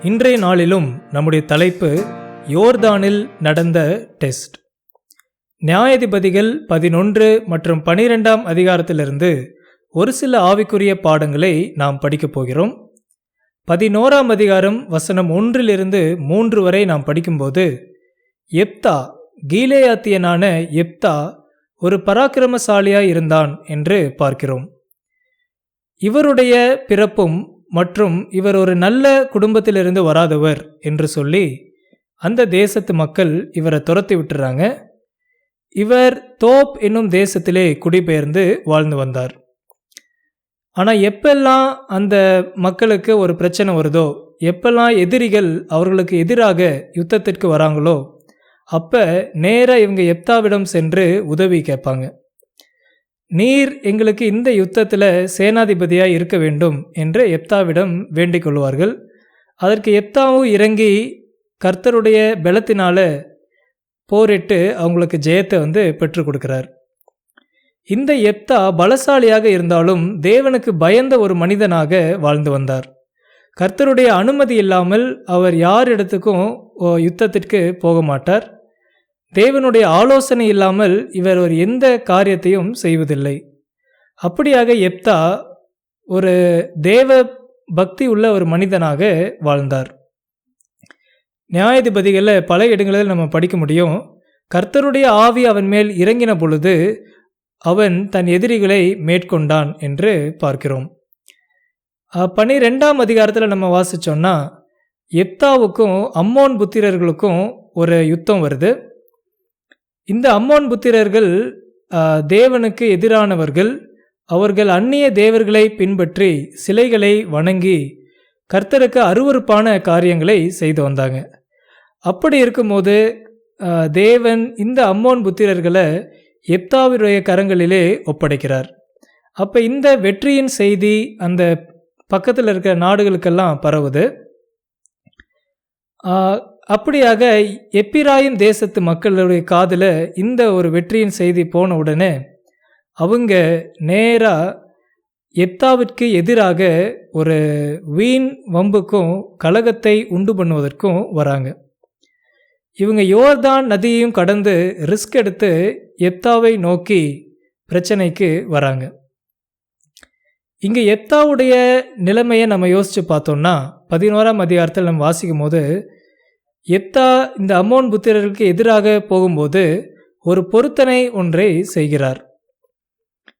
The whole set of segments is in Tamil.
இன்றைய நாளிலும் நம்முடைய தலைப்பு யோர்தானில் நடந்த டெஸ்ட். நியாயாதிபதிகள் 11 மற்றும் 12ஆம் அதிகாரத்திலிருந்து ஒரு சில ஆவிக்குரிய பாடங்களை நாம் படிக்கப் போகிறோம். 11ஆம் அதிகாரம் வசனம் 1 - 3 வரை நாம் படிக்கும்போது, எப்தா, கீலேயாத்தியனான எப்தா ஒரு பராக்கிரமசாலியாய் இருந்தான் என்று பார்க்கிறோம். இவருடைய பிறப்பும் மற்றும் இவர் ஒரு நல்ல குடும்பத்திலிருந்து வராதவர் என்று சொல்லி அந்த தேசத்து மக்கள் இவரை துரத்தி விட்டுறாங்க. இவர் தோப் என்னும் தேசத்திலே குடிபெயர்ந்து வாழ்ந்து வந்தார். ஆனால் எப்பெல்லாம் அந்த மக்களுக்கு ஒரு பிரச்சனை வருதோ, எப்பெல்லாம் எதிரிகள் அவர்களுக்கு எதிராக யுத்தத்திற்கு வராங்களோ, அப்போ நேராக இவங்க எப்தாவிடம் சென்று உதவி கேட்பாங்க. நீர் எங்களுக்கு இந்த யுத்தத்தில் சேனாதிபதியாக இருக்க வேண்டும் என்று எப்தாவிடம் வேண்டிக் கொள்வார்கள். அதற்கு எப்தாவும் இறங்கி கர்த்தருடைய பலத்தினால போரிட்டு அவங்களுக்கு ஜெயத்தை பெற்றுக் கொடுக்கிறார். இந்த எப்தா பலசாலியாக இருந்தாலும் தேவனுக்கு பயந்த ஒரு மனிதனாக வாழ்ந்து வந்தார். கர்த்தருடைய அனுமதி இல்லாமல் அவர் யாரிடத்துக்கும் யுத்தத்திற்கு போக மாட்டார். தேவனுடைய ஆலோசனை இல்லாமல் இவர் ஒரு எந்த காரியத்தையும் செய்வதில்லை. அப்படியாக எப்தா ஒரு தேவ பக்தி உள்ள ஒரு மனிதனாக வாழ்ந்தார். நியாயாதிபதிகளில் பல இடங்களில் நம்ம படிக்க முடியும். கர்த்தருடைய ஆவி அவன் மேல் இறங்கின பொழுது அவன் தன் எதிரிகளை மேற்கொண்டான் என்று பார்க்கிறோம். 12ஆம் அதிகாரத்தில் நம்ம வாசித்தோம்னா, எப்தாவுக்கும் அம்மோன் புத்திரர்களுக்கும் ஒரு யுத்தம் வருது. இந்த அம்மோன் புத்திரர்கள் தேவனுக்கு எதிரானவர்கள். அவர்கள் அந்நிய தேவர்களை பின்பற்றி சிலைகளை வணங்கி கர்த்தருக்கு அருவருப்பான காரியங்களை செய்து வந்தாங்க. அப்படி இருக்கும்போது தேவன் இந்த அம்மோன் புத்திரர்களை எப்தாவுடைய கரங்களிலே ஒப்படைக்கிறார். அப்போ இந்த வெற்றியின் செய்தி அந்த பக்கத்தில் இருக்கிற நாடுகளுக்கெல்லாம் பரவுது. அப்படியாக எப்பிராயிம் தேசத்து மக்களுடைய காதில் இந்த ஒரு வெற்றியின் செய்தி போன உடனே அவங்க நேராக எப்தாவிற்கு எதிராக ஒரு வீண் வம்புக்கும் கலகத்தை உண்டு பண்ணுவதற்கும் வராங்க. இவங்க யோர்தான் நதியையும் கடந்து ரிஸ்க் எடுத்து எப்தாவை நோக்கி பிரச்சனைக்கு வராங்க. இங்கே எப்தாவுடைய நிலைமையை நம்ம யோசித்து பார்த்தோம்னா, 11ஆம் அதிகாரத்தில் நம்ம வாசிக்கும் போது, எப்தா இந்த அம்மோன் புத்திரர்களுக்கு எதிராக போகும்போது ஒரு பொருத்தனை ஒன்றை செய்கிறார்.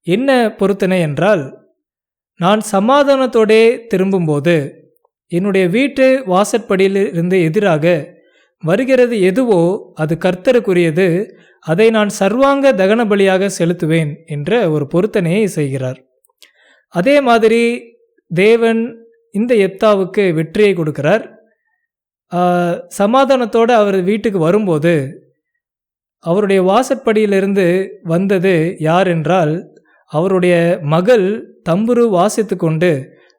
என்ன பொருத்தனை என்றால், நான் சமாதானத்தோடே திரும்பும்போது என்னுடைய வீட்டு வாசற்படியில் இருந்து எதிராக வருகிறது எதுவோ அது கர்த்தருக்குரியது, அதை நான் சர்வாங்க தகன பலியாக செலுத்துவேன் என்ற ஒரு பொருத்தனையை செய்கிறார். அதே மாதிரி தேவன் இந்த எப்தாவுக்கு வெற்றியை கொடுக்கிறார். சமாதானத்தோடு அவர் வீட்டுக்கு வரும்போது அவருடைய வாசற்படியிலிருந்து வந்தது யார் என்றால், அவருடைய மகள் தம்புரு வாசித்து கொண்டு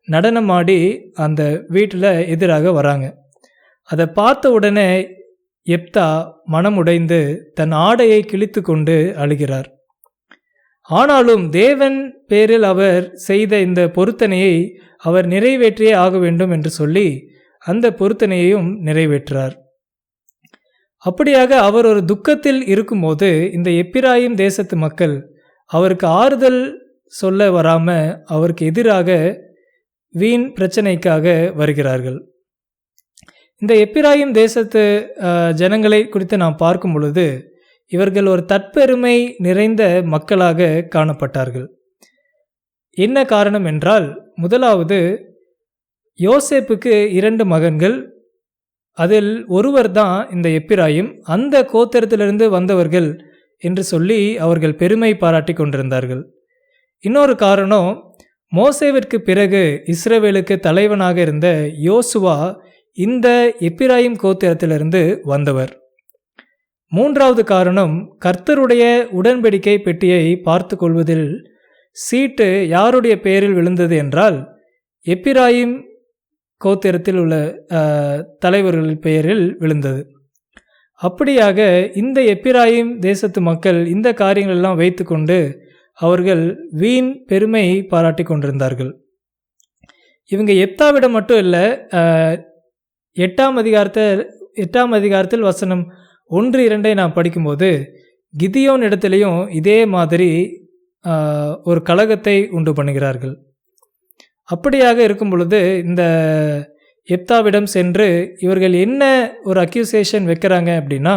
நடனமாடி அந்த வீட்டில் எதிராக வராங்க. அதை பார்த்த உடனே எப்தா மனமுடைந்து தன் ஆடையை கிழித்து கொண்டு அழுகிறார். ஆனாலும் தேவன் பேரில் அவர் செய்த இந்த பொருத்தனையை அவர் நிறைவேற்றியே ஆக வேண்டும் என்று சொல்லி அந்த பொருத்தனையையும் நிறைவேற்றார். அப்படியாக அவர் ஒரு துக்கத்தில் இருக்கும்போது இந்த எப்பிராயிம் தேசத்து மக்கள் அவருக்கு ஆறுதல் சொல்ல வராமல் அவருக்கு எதிராக வீண் பிரச்சனைக்காக வருகிறார்கள். இந்த எப்பிராயிம் தேசத்து ஜனங்களை குறித்து நாம் பார்க்கும் பொழுது இவர்கள் ஒரு தற்பெருமை நிறைந்த மக்களாக காணப்பட்டார்கள். என்ன காரணம் என்றால், முதலாவது, யோசேப்புக்கு 2 மகன்கள். அதில் ஒருவர் தான் இந்த எப்பிராயிம். அந்த கோத்திரத்திலிருந்து வந்தவர்கள் என்று சொல்லி அவர்கள் பெருமை பாராட்டி கொண்டிருந்தார்கள். இன்னொரு காரணம், மோசேவிற்கு பிறகு இஸ்ரவேலுக்கு தலைவனாக இருந்த யோசுவா இந்த எப்பிராயிம் கோத்திரத்திலிருந்து வந்தவர். மூன்றாவது காரணம், கர்த்தருடைய உடன்படிக்கை பெட்டியை பார்த்து கொள்வதில் சீட்டு யாருடைய பெயரில் விழுந்தது என்றால், எப்பிராயிம் கோத்திரத்தில் உள்ள தலைவர்கள் பெயரில் விழுந்தது. அப்படியாக இந்த எப்பிராயிம் தேசத்து மக்கள் இந்த காரியங்களெல்லாம் வைத்து கொண்டு அவர்கள் வீண் பெருமை பாராட்டி கொண்டிருந்தார்கள். இவங்க எப்தாவிடம் மட்டும் இல்லை, எட்டாம் அதிகாரத்தில் வசனம் 1-2 நாம் படிக்கும்போது கிதியோன் இடத்துலையும் இதே மாதிரி ஒரு கலகத்தை உண்டு பண்ணுகிறார்கள். அப்படியாக இருக்கும் பொழுது இந்த எப்தாவிடம் சென்று இவர்கள் என்ன ஒரு அக்யூசேஷன் வைக்கிறாங்க அப்படின்னா,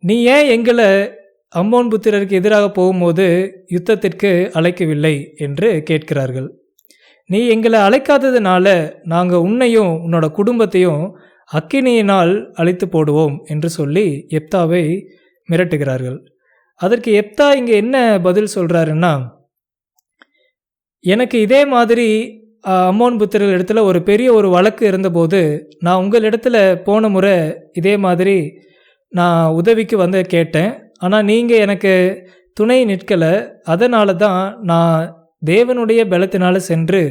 நீ ஏன் எங்களை அம்மோன் புத்திரருக்கு எதிராக போகும்போது யுத்தத்திற்கு அழைக்கவில்லை என்று கேட்கிறார்கள். நீ எங்களை அழைக்காததுனால நாங்கள் உன்னையும் உன்னோட குடும்பத்தையும் அக்கினியினால் அழித்து போடுவோம் என்று சொல்லி எப்தாவை மிரட்டுகிறார்கள். அதற்கு எப்தா இங்கே என்ன பதில் சொல்கிறாருன்னா, எனக்கு இதே மாதிரி அம்மோன் புத்திரர்கள் இடத்துல ஒரு பெரிய ஒரு வழக்கு இருந்தபோது நான் உங்களிடத்துல போன முறை இதே மாதிரி நான் உதவிக்கு வந்து கேட்டேன். ஆனால் நீங்கள் எனக்கு துணை நிற்கலை. அதனால தான் நான் தேவனுடைய பலத்தினால சென்று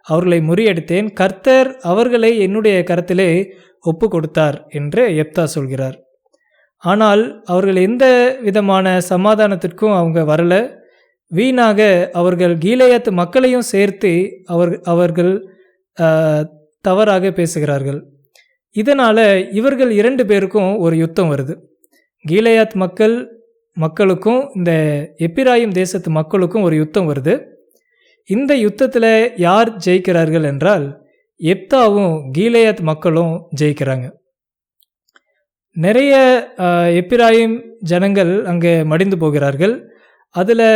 அவர்களை முறியடித்தேன். கர்த்தர் அவர்களை என்னுடைய கரத்திலே ஒப்பு கொடுத்தார் என்று எப்தா சொல்கிறார். ஆனால் அவர்கள் எந்த விதமான சமாதானத்திற்கும் அவங்க வரலை. வீணாக அவர்கள் கீலேயாத் மக்களையும் சேர்த்து அவர்கள் தவறாக பேசுகிறார்கள். இதனால் இவர்கள் 2 பேருக்கும் ஒரு யுத்தம் வருது. கீலேயாத் மக்களுக்கும் இந்த எப்பிராயிம் தேசத்து மக்களுக்கும் ஒரு யுத்தம் வருது. இந்த யுத்தத்தில் யார் ஜெயிக்கிறார்கள் என்றால் எப்தாவும் கீலேயாத் மக்களும் ஜெயிக்கிறாங்க. நிறைய எப்பிராயிம் ஜனங்கள் அங்கே மடிந்து போகிறார்கள். அதில்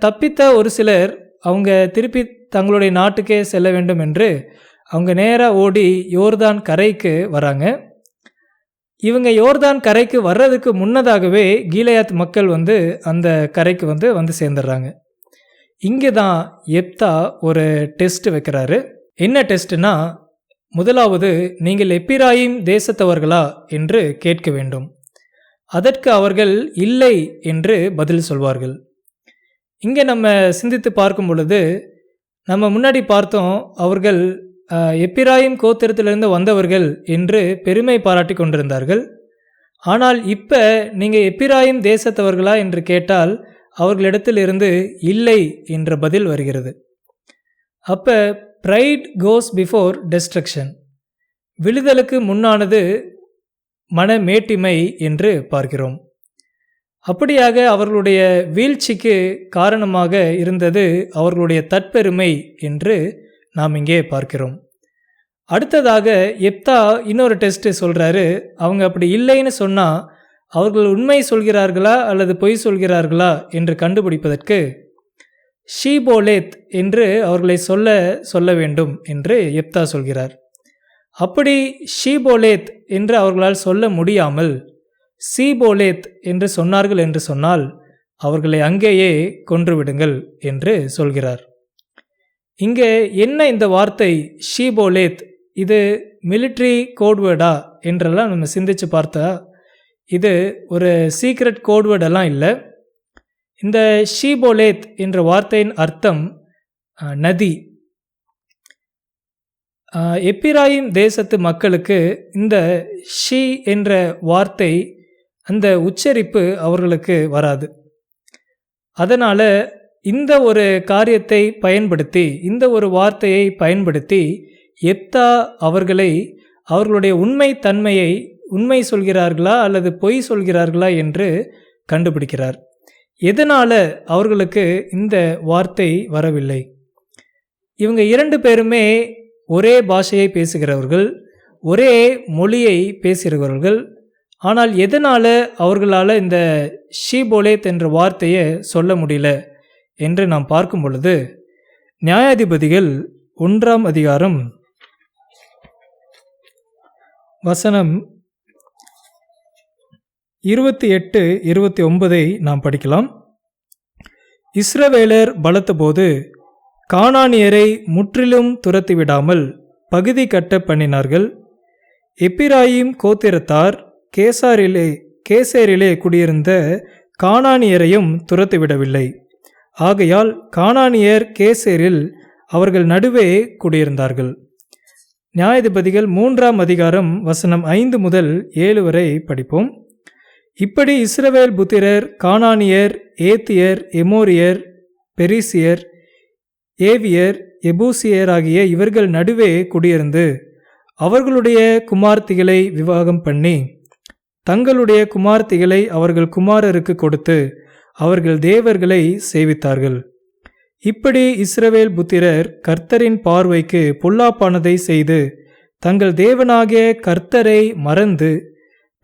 தப்பித்த ஒரு சிலர் அவங்க திருப்பி தங்களுடைய நாட்டுக்கே செல்ல வேண்டும் என்று அவங்க நேராக ஓடி யோர்தான் கரைக்கு வராங்க. இவங்க யோர்தான் கரைக்கு வர்றதுக்கு முன்னதாகவே கீலேயாத் மக்கள் அந்த கரைக்கு வந்து சேர்ந்துடுறாங்க. இங்கே தான் எப்தா ஒரு டெஸ்ட் வைக்கிறாரு. என்ன டெஸ்ட்னா, முதலாவது நீங்கள் எப்பிராயிம் தேசத்தவர்களா என்று கேட்க வேண்டும். அதற்கு அவர்கள் இல்லை என்று பதில் சொல்வார்கள். இங்கே நம்ம சிந்தித்து பார்க்கும் பொழுது நம்ம முன்னாடி பார்த்தோம், அவர்கள் எப்பிராயிம் கோத்திரத்திலிருந்து வந்தவர்கள் என்று பெருமை பாராட்டி கொண்டிருந்தார்கள். ஆனால் இப்போ நீங்கள் எப்பிராயிம் தேசத்தவர்களா என்று கேட்டால் அவர்களிடத்திலிருந்து இல்லை என்ற பதில் வருகிறது. அப்போ ப்ரைட் கோஸ் பிஃபோர் டெஸ்ட்ரக்ஷன், விழுதலுக்கு முன்னானது மனமேட்டிமை என்று பார்க்கிறோம். அப்படியாக அவர்களுடைய வீழ்ச்சிக்கு காரணமாக இருந்தது அவர்களுடைய தற்பெருமை என்று நாம் இங்கே பார்க்கிறோம். அடுத்ததாக எப்தா இன்னொரு டெஸ்ட்டு சொல்கிறாரு. அவங்க அப்படி இல்லைன்னு சொன்னால் அவர்கள் உண்மை சொல்கிறார்களா அல்லது பொய் சொல்கிறார்களா என்று கண்டுபிடிப்பதற்கு ஷீபோலேத் என்று அவர்களை சொல்ல வேண்டும் என்று எப்தா சொல்கிறார். அப்படி ஷீபோலேத் என்று அவர்களால் சொல்ல முடியாமல் சீபோலேத் என்று சொன்னார்கள் என்று சொன்னால் அவர்களை அங்கேயே கொன்றுவிடுங்கள் என்று சொல்கிறார். இங்கே என்ன இந்த வார்த்தை ஷீபோலேத், இது மிலிட்ரி கோட்வேர்டா என்றெல்லாம் நம்ம சிந்திச்சு பார்த்தா இது ஒரு சீக்ரெட் கோட்வேர்டெல்லாம் இல்லை. இந்த ஷீபோலேத் என்ற வார்த்தையின் அர்த்தம் நதி. எப்பிராயிம் தேசத்து மக்களுக்கு இந்த ஷீ என்ற வார்த்தை அந்த உச்சரிப்பு அவர்களுக்கு வராது. அதனால் இந்த ஒரு காரியத்தை பயன்படுத்தி, இந்த ஒரு வார்த்தையை பயன்படுத்தி எப்தா அவர்களுடைய உண்மை தன்மையை, உண்மை சொல்கிறார்களா அல்லது பொய் சொல்கிறார்களா என்று கண்டுபிடிக்கிறார். எதனால் அவர்களுக்கு இந்த வார்த்தை வரவில்லை? இவங்க 2 பேருமே ஒரே பாஷையை பேசுகிறவர்கள், ஒரே மொழியை பேசுகிறவர்கள். ஆனால் எதனால் அவர்களால் இந்த ஷீபோலேத் என்ற வார்த்தையை சொல்ல முடியல என்று நாம் பார்க்கும் பொழுது நியாயாதிபதிகள் 1ஆம் அதிகாரம் வசனம் 28-29 நாம் படிக்கலாம். இஸ்ரவேலர் பலத்தபோது கானானியரை முற்றிலும் துரத்திவிடாமல் பகுதி கட்ட பண்ணினார்கள். எப்பிராயிம் கோத்திரத்தார் கேசேரிலே குடியிருந்த கானானியரையும் துரத்திவிடவில்லை. ஆகையால் கானானியர் கேசேரில் அவர்கள் நடுவே குடியிருந்தார்கள். நியாயாதிபதிகள் 3ஆம் அதிகாரம் வசனம் 5 முதல் 7 வரை படிப்போம். இப்படி இஸ்ரவேல் புத்திரர் கானானியர், ஏத்தியர், எமோரியர், பெரிசியர், ஏவியர், எபூசியர் ஆகிய இவர்கள் நடுவே குடியிருந்து அவர்களுடைய குமார்த்திகளை விவாகம் பண்ணி தங்களுடைய குமார்த்திகளை அவர்கள் குமாரருக்கு கொடுத்து அவர்கள் தேவர்களை சேவித்தார்கள். இப்படி இஸ்ரவேல் புத்திரர் கர்த்தரின் பார்வைக்கு பொல்லாப்பானதை செய்து தங்கள் தேவனாகிய கர்த்தரை மறந்து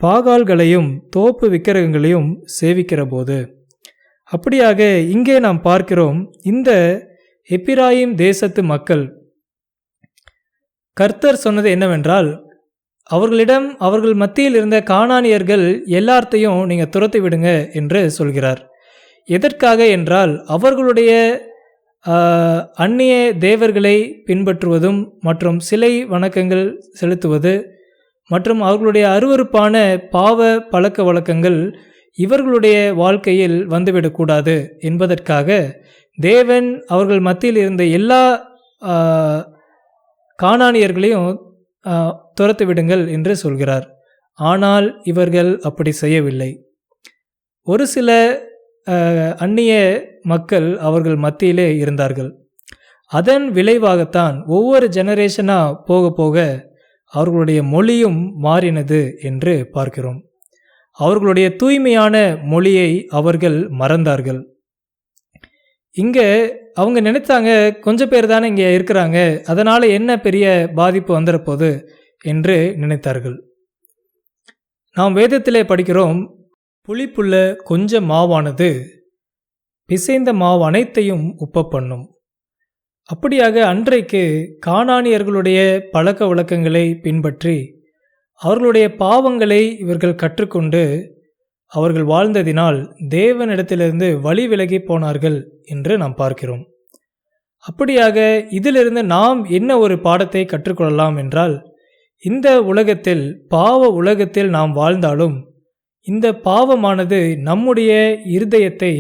பாகால்களையும் தோப்பு விக்கிரகங்களையும் சேவிக்கிறபோது. அப்படியாக இங்கே நாம் பார்க்கிறோம், இந்த எப்பிராயிம் தேசத்து மக்கள் கர்த்தர் சொன்னது என்னவென்றால், அவர்கள் மத்தியில் இருந்த கானானியர்கள் எல்லார்த்தையும் நீங்கள் துரத்தி விடுங்க என்று சொல்கிறார். எதற்காக என்றால், அவர்களுடைய அந்நிய தேவர்களை பின்பற்றுவதும் மற்றும் சிலை வணக்கங்கள் செலுத்துவது மற்றும் அவர்களுடைய அருவருப்பான பாவ பழக்க வழக்கங்கள் இவர்களுடைய வாழ்க்கையில் வந்துவிடக்கூடாது என்பதற்காக தேவன் அவர்கள் மத்தியில் இருந்த எல்லா கானானியர்களையும் துரத்து விடுங்கள் என்று சொல்கிறார். ஆனால் இவர்கள் அப்படி செய்யவில்லை. ஒரு சில அந்நிய மக்கள் அவர்கள் மத்தியிலே இருந்தார்கள். அதன் விளைவாகத்தான் ஒவ்வொரு ஜெனரேஷனாக போக போக அவர்களுடைய மொழியும் மாறினது என்று பார்க்கிறோம். அவர்களுடைய தூய்மையான மொழியை அவர்கள் மறந்தார்கள். இங்கே அவங்க நினைத்தாங்க, கொஞ்சம் பேர் தானே இங்கே இருக்கிறாங்க, அதனால் என்ன பெரிய பாதிப்பு வந்துடப்போகுது என்று நினைத்தார்கள். நாம் வேதத்திலே படிக்கிறோம், புளிப்புள்ள கொஞ்சம் மாவானது பிசைந்த மாவு அனைத்தையும் உப்ப பண்ணும். அப்படியாக அன்றைக்கு கானானியர்களுடைய பழக்க வழக்கங்களை பின்பற்றி அவர்களுடைய பாவங்களை இவர்கள் கற்றுக்கொண்டு அவர்கள் வாழ்ந்ததினால் தேவனிடத்திலிருந்து வழி விலகி போனார்கள் என்று நாம் பார்க்கிறோம். அப்படியாக இதிலிருந்து நாம் என்ன ஒரு பாடத்தை கற்றுக்கொள்ளலாம் என்றால், இந்த உலகத்தில் பாவ உலகத்தில் நாம் வாழ்ந்தாலும் இந்த பாவமானது நம்முடைய இருதயத்தை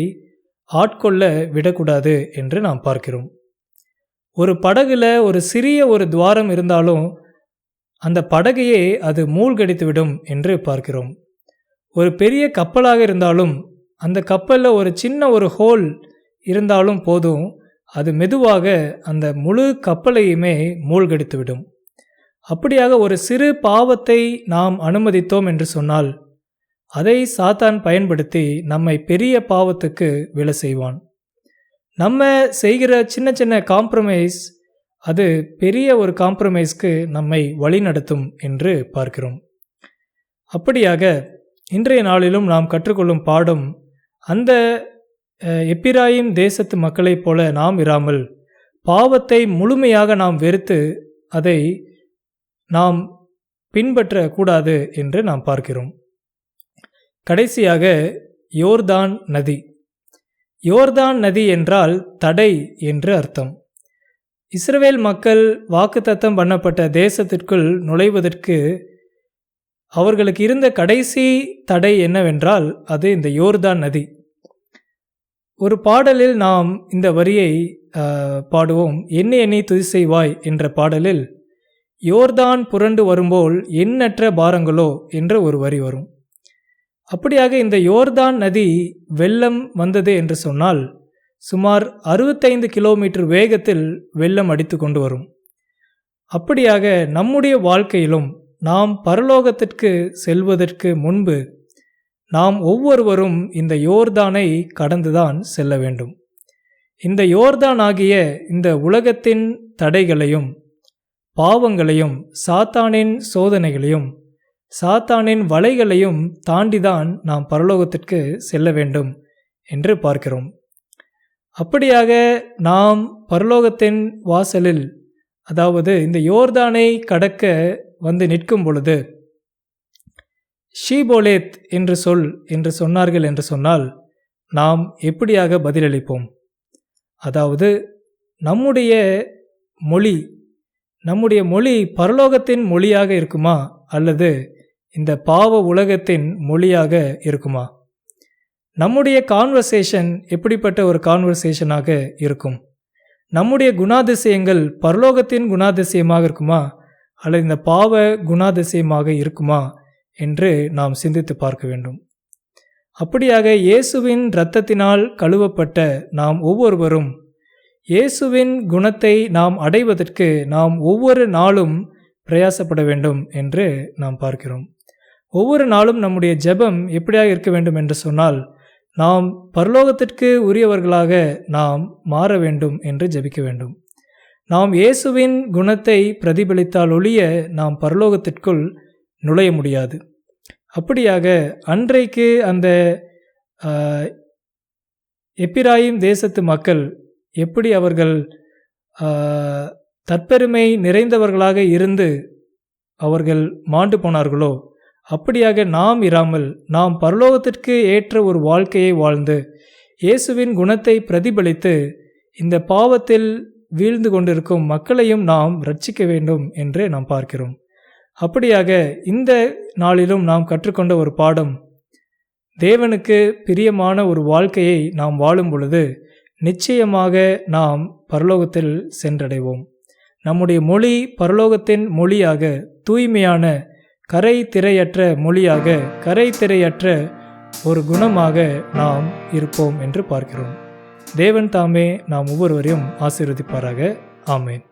ஆட்கொள்ள விடக்கூடாது என்று நாம் பார்க்கிறோம். ஒரு படகுல ஒரு சிறிய ஒரு துவாரம் இருந்தாலும் அந்த படகையே அது மூழ்கடித்துவிடும் என்று பார்க்கிறோம். ஒரு பெரிய கப்பலாக இருந்தாலும் அந்த கப்பலில் ஒரு சின்ன ஒரு ஹோல் இருந்தாலும் போதும், அது மெதுவாக அந்த முழு கப்பலையுமே மூழ்கடித்துவிடும். அப்படியாக ஒரு சிறு பாவத்தை நாம் அனுமதித்தோம் என்று சொன்னால் அதை சாத்தான் பயன்படுத்தி நம்மை பெரிய பாவத்துக்கு விழ செய்வான். நம்ம செய்கிற சின்ன சின்ன காம்ப்ரமைஸ் அது பெரிய ஒரு காம்ப்ரமைஸ்க்கு நம்மை வழிநடத்தும் என்று பார்க்கிறோம். அப்படியாக இன்றைய நாளிலும் நாம் கற்றுக்கொள்ளும் பாடம், அந்த எப்பிராயிம் தேசத்து மக்களைப் போல நாம் இராமல் பாவத்தை முழுமையாக நாம் வெறுத்து அதை நாம் பின்பற்றக்கூடாது என்று நாம் பார்க்கிறோம். கடைசியாக யோர்தான் நதி. யோர்தான் நதி என்றால் தடை என்று அர்த்தம். இஸ்ரவேல் மக்கள் வாக்குத்தத்தம் பண்ணப்பட்ட தேசத்திற்குள் நுழைவதற்கு அவர்களுக்கு இருந்த கடைசி தடை என்னவென்றால் அது இந்த யோர்தான் நதி. ஒரு பாடலில் நாம் இந்த வரியை பாடுவோம். எண்ணி எண்ணி துதி செய்வாய் என்ற பாடலில் யோர்தான் புரண்டு வரும்போல் எண்ணற்ற பாரங்களோ என்ற ஒரு வரி வரும். அப்படியாக இந்த யோர்தான் நதி வெள்ளம் வந்தது என்று சொன்னால் சுமார் 65 கிலோமீட்டர் வேகத்தில் வெள்ளம் அடித்து கொண்டு வரும். அப்படியாக நம்முடைய வாழ்க்கையிலும் நாம் பரலோகத்திற்கு செல்வதற்கு முன்பு நாம் ஒவ்வொருவரும் இந்த யோர்தானை கடந்துதான் செல்ல வேண்டும். இந்த யோர்தான் ஆகிய இந்த உலகத்தின் தடைகளையும் பாவங்களையும் சாத்தானின் சோதனைகளையும் சாத்தானின் வலைகளையும் தாண்டிதான் நாம் பரலோகத்திற்கு செல்ல வேண்டும் என்று பார்க்கிறோம். அப்படியாக நாம் பரலோகத்தின் வாசலில், அதாவது இந்த யோர்தானை கடக்க வந்து நிற்கும் பொழுது ஷீபோலேத் என்று சொன்னார்கள் என்று சொன்னால் நாம் எப்படியாக பதிலளிப்போம்? அதாவது நம்முடைய மொழி பரலோகத்தின் மொழியாக இருக்குமா அல்லது இந்த பாவ உலகத்தின் மொழியாக இருக்குமா? நம்முடைய கான்வர்சேஷன் எப்படிப்பட்ட ஒரு கான்வர்சேஷனாக இருக்கும்? நம்முடைய குணாதிசயங்கள் பரலோகத்தின் குணாதிசயமாக இருக்குமா அல்லது இந்த பாவ குணாதிசயமாக இருக்குமா என்று நாம் சிந்தித்து பார்க்க வேண்டும். அப்படியாக இயேசுவின் இரத்தத்தினால் கழுவப்பட்ட நாம் ஒவ்வொருவரும் இயேசுவின் குணத்தை நாம் அடைவதற்கு நாம் ஒவ்வொரு நாளும் பிரயாசப்பட வேண்டும் என்று நாம் பார்க்கிறோம். ஒவ்வொரு நாளும் நம்முடைய ஜெபம் எப்படியாக இருக்க வேண்டும் என்று சொன்னால், நாம் பரலோகத்திற்கு உரியவர்களாக நாம் மாற வேண்டும் என்று ஜெபிக்க வேண்டும். நாம் இயேசுவின் குணத்தை பிரதிபலித்தால் ஒழிய நாம் பரலோகத்திற்குள் நுழைய முடியாது. அப்படியாக அன்றைக்கு அந்த எப்பிராயிம் தேசத்து மக்கள் எப்படி அவர்கள் தற்பெருமை நிறைந்தவர்களாக இருந்து அவர்கள் மாண்டு போனார்களோ, அப்படியாக நாம் இராமல் நாம் பரலோகத்திற்கு ஏற்ற ஒரு வாழ்க்கையை வாழ்ந்து இயேசுவின் குணத்தை பிரதிபலித்து இந்த பாவத்தில் வீழ்ந்து கொண்டிருக்கும் மக்களையும் நாம் ரட்சிக்க வேண்டும் என்று நாம் பார்க்கிறோம். அப்படியாக இந்த நாளிலும் நாம் கற்றுக்கொண்ட ஒரு பாடம், தேவனுக்கு பிரியமான ஒரு வாழ்க்கையை நாம் வாழும் பொழுது நிச்சயமாக நாம் பரலோகத்தில் சென்றடைவோம். நம்முடைய மொழி பரலோகத்தின் மொழியாக, தூய்மையான கரை திரையற்ற மொழியாக, கரை திரையற்ற ஒரு குணமாக நாம் இருப்போம் என்று பார்க்கிறோம். தேவன் தாமே நாம் ஒவ்வொருவரையும் ஆசீர்வதிப்பாராக. ஆமேன்.